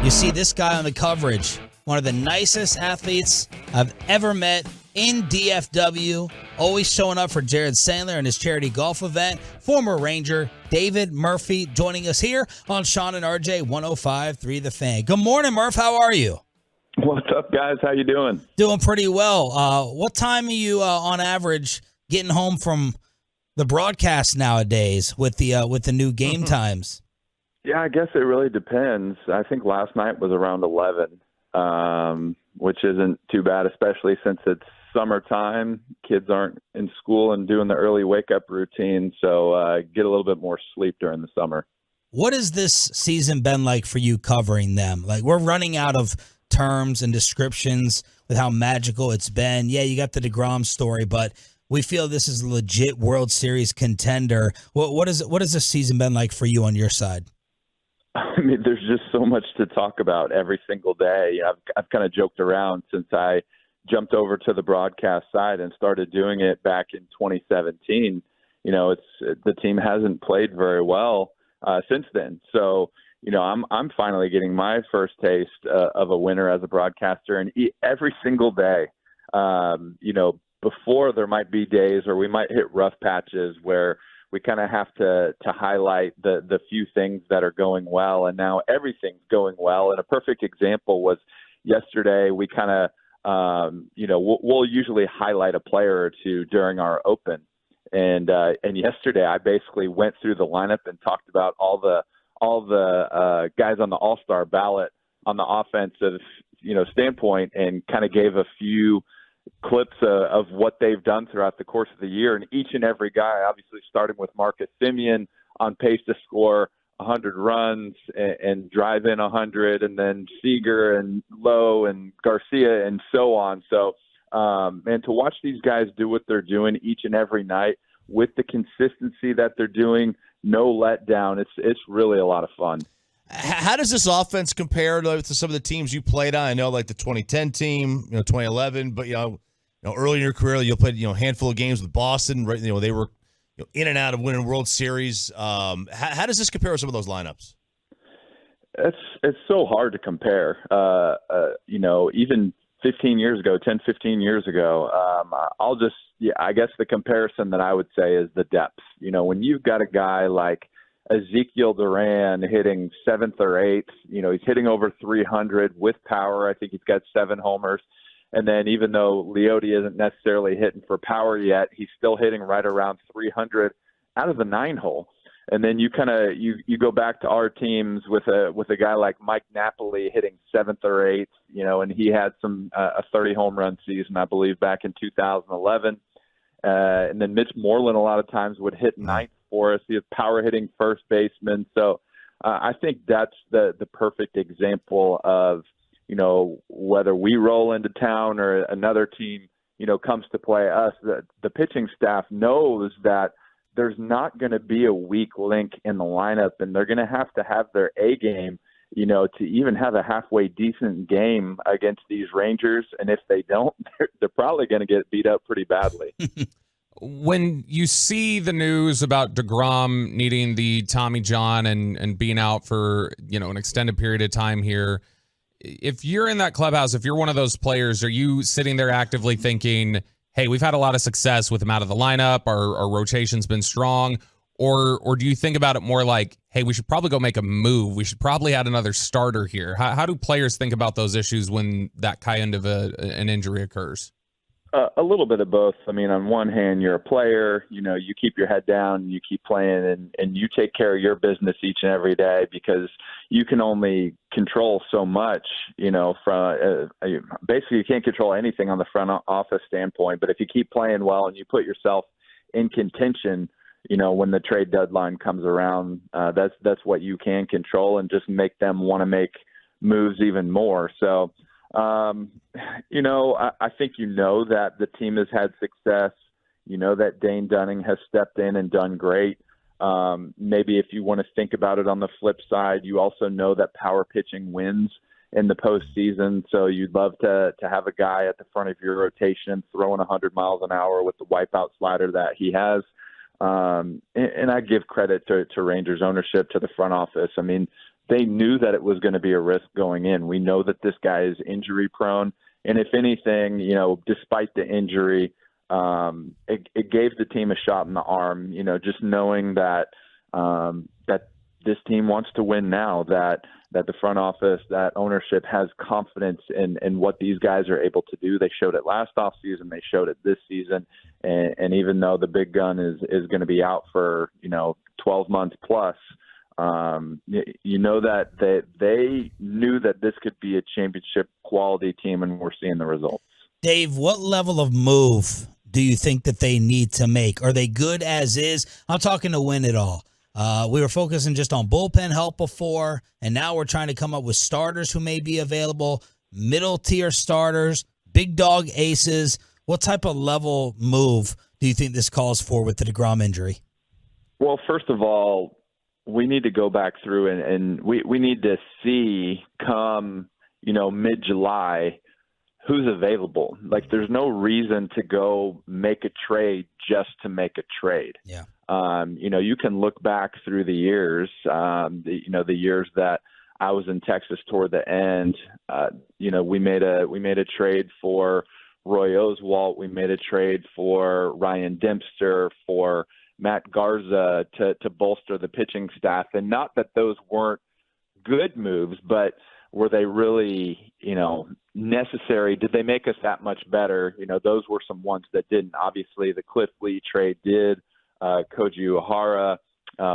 You see this guy on the coverage, one of the nicest athletes I've ever met in DFW, always showing up for Jared Sandler and his charity golf event. Former Ranger David Murphy joining us here on Shan and RJ 105.3 The Fan. Good morning, Murph. How are you? What's up, guys? How you doing? Doing pretty well. What time are you on average getting home from the broadcast nowadays with the new game times? Yeah, I guess it really depends. I think last night was around 11, which isn't too bad, especially since it's summertime. Kids aren't in school and doing the early wake-up routine, so get a little bit more sleep during the summer. What has this season been like for you covering them? Like, we're running out of terms and descriptions with how magical it's been. Yeah, you got the deGrom story, but we feel this is a legit World Series contender. What has this season been like for you on your side? I mean, there's just so much to talk about every single day. You know, I've kind of joked around since I jumped over to the broadcast side and started doing it back in 2017. You know, the team hasn't played very well since then. So, you know, I'm finally getting my first taste of a winner as a broadcaster, and every single day, you know, before there might be days or we might hit rough patches where we kind of have to highlight the few things that are going well, and now everything's going well. And a perfect example was yesterday. We kind of, you know, we'll usually highlight a player or two during our open, and yesterday I basically went through the lineup and talked about all the guys on the All-Star ballot on the offensive, you know, standpoint, and kind of gave a few clips of what they've done throughout the course of the year. And each and every guy, obviously starting with Semien, on pace to score 100 runs and drive in 100, and then Seager and Lowe and Garcia and so on. So, and to watch these guys do what they're doing each and every night with the consistency that they're doing, no letdown, it's really a lot of fun. How does this offense compare to some of the teams you played on? I know, like the 2010 team, 2011, but early in your career, you played a handful of games with Boston. Right, they were in and out of winning World Series. How does this compare with some of those lineups? It's so hard to compare. Even 15 years ago, I guess the comparison that I would say is the depth. You know, when you've got a guy like Ezekiel Duran hitting seventh or eighth, he's hitting over 300 with power. I think he's got 7 homers. And then even though Leote isn't necessarily hitting for power yet, he's still hitting right around 300 out of the 9-hole. And then you go back to our teams with a guy like Mike Napoli hitting 7th or 8th, and he had a 30 home run season, I believe, back in 2011. And then Mitch Moreland a lot of times would hit 9th for us. He has power hitting first baseman. So I think that's the perfect example of, whether we roll into town or another team, comes to play us, the pitching staff knows that there's not going to be a weak link in the lineup, and they're going to have their A game, to even have a halfway decent game against these Rangers. And if they don't, they're probably going to get beat up pretty badly. When you see the news about deGrom needing the Tommy John and being out for, an extended period of time here, if you're in that clubhouse, if you're one of those players, are you sitting there actively thinking, hey, we've had a lot of success with him out of the lineup, our rotation's been strong, or do you think about it more like, hey, we should probably go make a move, we should probably add another starter here? How do players think about those issues when that kind of an injury occurs? A little bit of both. I mean, on one hand, you're a player, you keep your head down, you keep playing, and you take care of your business each and every day, because you can only control so much, from basically you can't control anything on the front office standpoint. But if you keep playing well and you put yourself in contention, when the trade deadline comes around, that's what you can control, and just make them want to make moves even more. So, I think that the team has had success. That Dane Dunning has stepped in and done great. Maybe if you want to think about it on the flip side, you also know that power pitching wins in the postseason. So you'd love to have a guy at the front of your rotation throwing 100 miles an hour with the wipeout slider that he has. And I give credit to Rangers ownership, to the front office. I mean, they knew that it was going to be a risk going in. We know that this guy is injury prone. And if anything, despite the injury, it gave the team a shot in the arm, just knowing that that this team wants to win now, that the front office, that ownership has confidence in what these guys are able to do. They showed it last offseason. They showed it this season. And even though the big gun is going to be out for, 12 months plus, that they knew that this could be a championship quality team, and we're seeing the results. Dave, what level of move do you think that they need to make? Are they good as is? I'm talking to win it all. We were focusing just on bullpen help before, and now we're trying to come up with starters who may be available, middle-tier starters, big dog aces. What type of level move do you think this calls for with the deGrom injury? Well, first of all, we need to go back through and we need to see come, mid-July who's available. Like, there's no reason to go make a trade just to make a trade. Yeah. You can look back through the years, the years that I was in Texas toward the end. We made a trade for Roy Oswalt. We made a trade for Ryan Dempster, for Matt Garza to bolster the pitching staff. And not that those weren't good moves, but were they really, necessary? Did they make us that much better? Those were some ones that didn't. Obviously, the Cliff Lee trade did. Koji Uehara,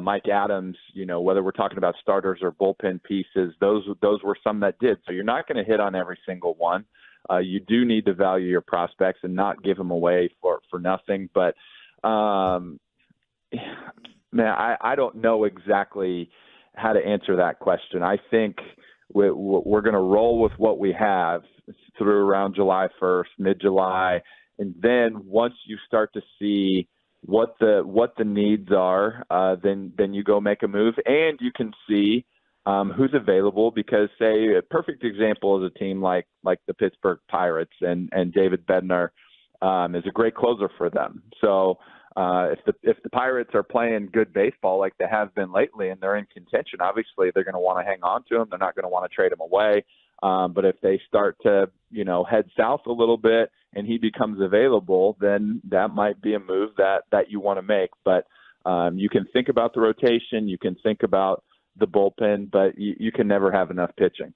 Mike Adams, whether we're talking about starters or bullpen pieces, those were some that did. So you're not going to hit on every single one. You do need to value your prospects and not give them away for nothing. But, man, I don't know exactly how to answer that question. I think we're going to roll with what we have through around July 1st, mid-July. And then once you start to see what the needs are, then you go make a move, and you can see who's available. Because, say, a perfect example is a team like the Pittsburgh Pirates, and David Bednar is a great closer for them. So if the Pirates are playing good baseball like they have been lately, and they're in contention, obviously they're going to want to hang on to him. They're not going to want to trade him away. But if they start to head south a little bit and he becomes available, then that might be a move that you want to make. But you can think about the rotation, you can think about the bullpen, but you can never have enough pitching.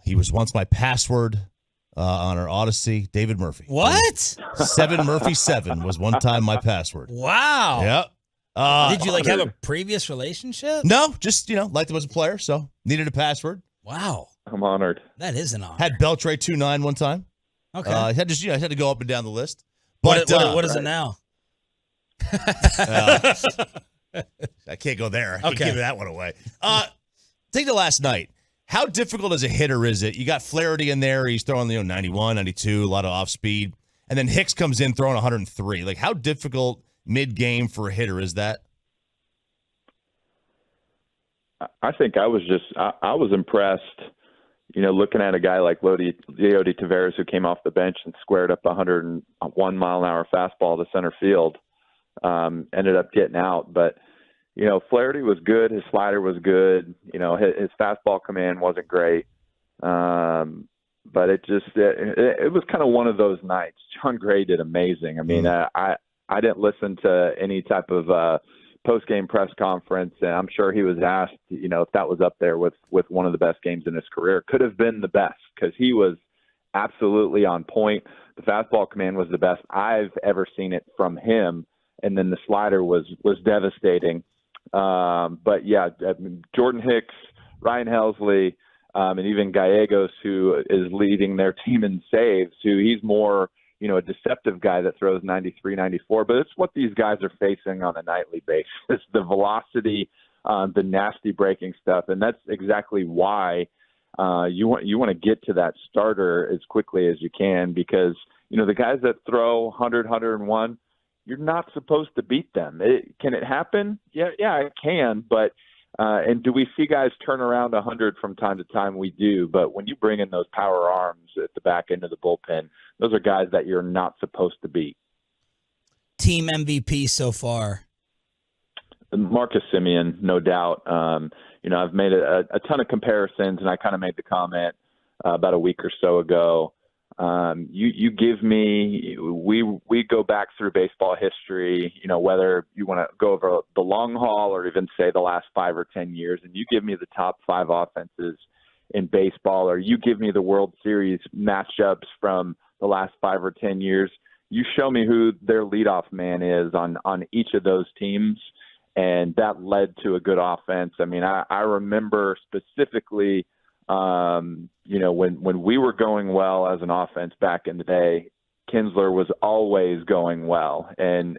He was once my password on our Odyssey, David Murphy. What? 7 Murphy 7 was one time my password. Wow. Yep. Did you have a previous relationship? No, just liked him as a player, so needed a password. Wow. I'm honored. That is an honor. Had Beltray 2-9 one time. Okay. Had to go up and down the list. But what is it now? I can't go there. I Okay. can't give that one away. Take the last night. How difficult as a hitter is it? You got Flaherty in there. He's throwing 91, 92, a lot of off speed. And then Hicks comes in throwing 103. Like, how difficult mid-game for a hitter is that? I think I was impressed, looking at a guy like Leody Taveras, who came off the bench and squared up 101 mile an hour fastball to center field, ended up getting out. But, Flaherty was good. His slider was good. His fastball command wasn't great. But it was kind of one of those nights. John Gray did amazing. I mean, I didn't listen to any type of post-game press conference, and I'm sure he was asked, if that was up there with one of the best games in his career. Could have been the best, because he was absolutely on point. The fastball command was the best I've ever seen it from him, and then the slider was devastating. But yeah, Jordan Hicks, Ryan Helsley, and even Gallegos, who is leading their team in saves, he's more a deceptive guy that throws 93, 94, but it's what these guys are facing on a nightly basis, the velocity, the nasty breaking stuff. And that's exactly why you want to get to that starter as quickly as you can, because, the guys that throw 100, 101, you're not supposed to beat them. Can it happen? Yeah, it can. But and do we see guys turn around 100 from time to time? We do. But when you bring in those power arms at the back end of the bullpen, those are guys that you're not supposed to beat. Team MVP so far? Marcus Semien, no doubt. I've made a ton of comparisons, and I kind of made the comment about a week or so ago. You give me, we go back through baseball history, whether you want to go over the long haul or even say the last 5 or 10 years, and you give me the top 5 offenses in baseball, or you give me the World Series matchups from the last 5 or 10 years, you show me who their leadoff man is on each of those teams. And that led to a good offense. I mean, I remember specifically, when we were going well as an offense back in the day, Kinsler was always going well. And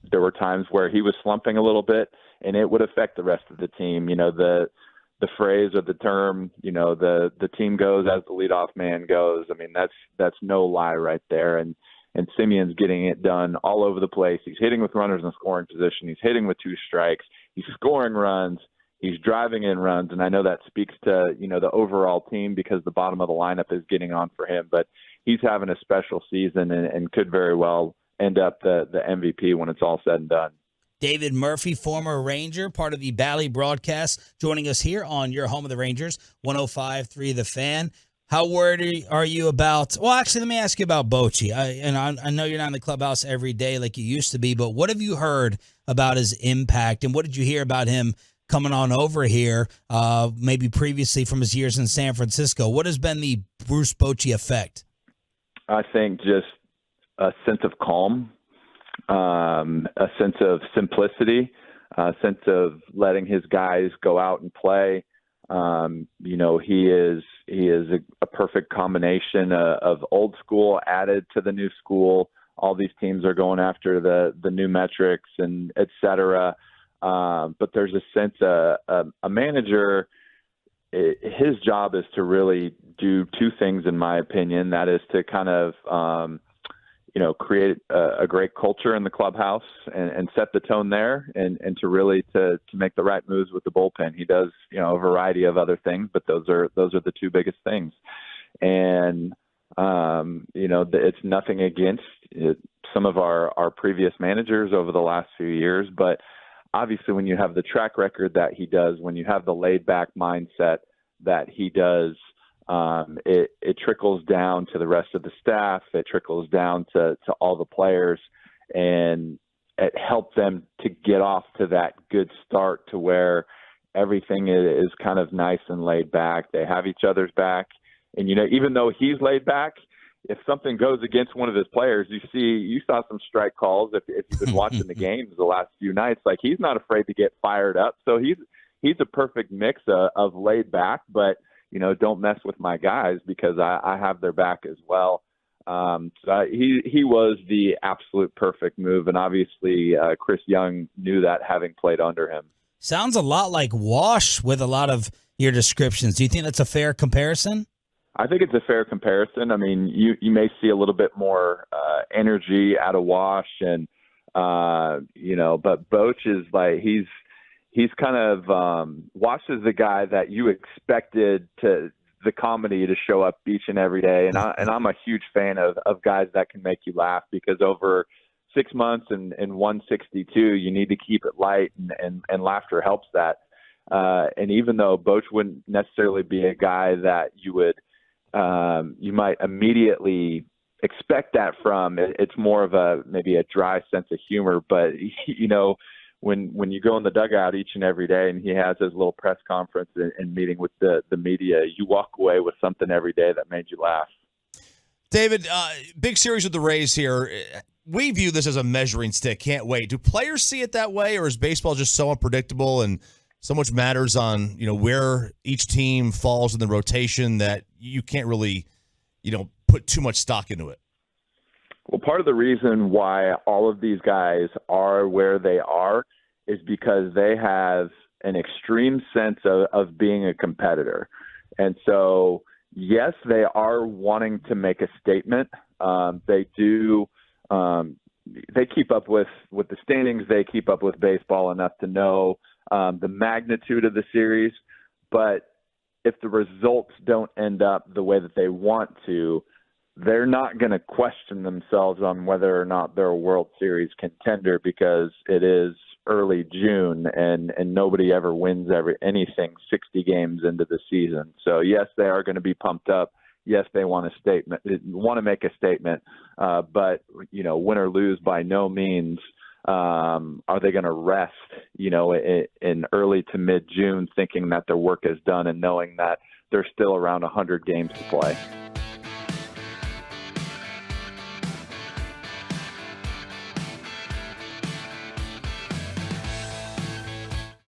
there were times where he was slumping a little bit, and it would affect the rest of the team. The phrase or the term, the team goes as the leadoff man goes. I mean, that's no lie right there. And Semien's getting it done all over the place. He's hitting with runners in scoring position. He's hitting with 2 strikes. He's scoring runs. He's driving in runs. And I know that speaks to, the overall team because the bottom of the lineup is getting on for him. But he's having a special season and could very well end up the MVP when it's all said and done. David Murphy, former Ranger, part of the Bally broadcast, joining us here on your home of the Rangers, 105.3 The Fan. How worried are you about – well, actually, let me ask you about Bochy. I know you're not in the clubhouse every day like you used to be, but what have you heard about his impact, and what did you hear about him coming on over here, maybe previously from his years in San Francisco? What has been the Bruce Bochy effect? I think just a sense of calm, a sense of simplicity, a sense of letting his guys go out and play. He is a perfect combination of old school added to the new school. All these teams are going after the new metrics and et cetera. But there's a sense a manager, his job is to really do 2 things, in my opinion. That is to kind of, create a great culture in the clubhouse and set the tone there, and to really to make the right moves with the bullpen. He does, a variety of other things, but those are the 2 biggest things. And, it's nothing against some of our previous managers over the last few years, but obviously when you have the track record that he does, when you have the laid back mindset that he does, it trickles down to the rest of the staff. It trickles down to all the players, and it helped them to get off to that good start to where everything is kind of nice and laid back. They have each other's back. And, even though he's laid back, if something goes against one of his players, you saw some strike calls if you've been watching the games the last few nights. Like, he's not afraid to get fired up. So he's a perfect mix of laid back, but don't mess with my guys because I have their back as well. So he was the absolute perfect move, and obviously Chris Young knew that, having played under him. Sounds a lot like Wash with a lot of your descriptions. Do you think that's a fair comparison? I think it's a fair comparison. I mean, you may see a little bit more energy out of Wash, and but Boch is like he's kind of Wash is the guy that you expected the comedy to show up each and every day, and I'm a huge fan of guys that can make you laugh, because over 6 months and 162, you need to keep it light, and laughter helps that. And even though Boch wouldn't necessarily be a guy that you might immediately expect that from, it's more of maybe a dry sense of humor, but when you go in the dugout each and every day and he has his little press conference and meeting with the media, you walk away with something every day that made you laugh. David, big series with the Rays here. We view this as a measuring stick. Can't wait. Do players see it that way, or is baseball just so unpredictable and so much matters on where each team falls in the rotation that you can't really put too much stock into it? Well, part of the reason why all of these guys are where they are is because they have an extreme sense of being a competitor. And so, yes, they are wanting to make a statement. They do. They keep up with the standings. They keep up with baseball enough to know the magnitude of the series. But if the results don't end up the way that they want to, they're not going to question themselves on whether or not they're a World Series contender, because it is early June, and nobody ever wins anything 60 games into the season. So yes, they are going to be pumped up. Yes, they want to make a statement, but win or lose, by no means are they going to rest, in early to mid June, thinking that their work is done and knowing that there's still around 100 games to play.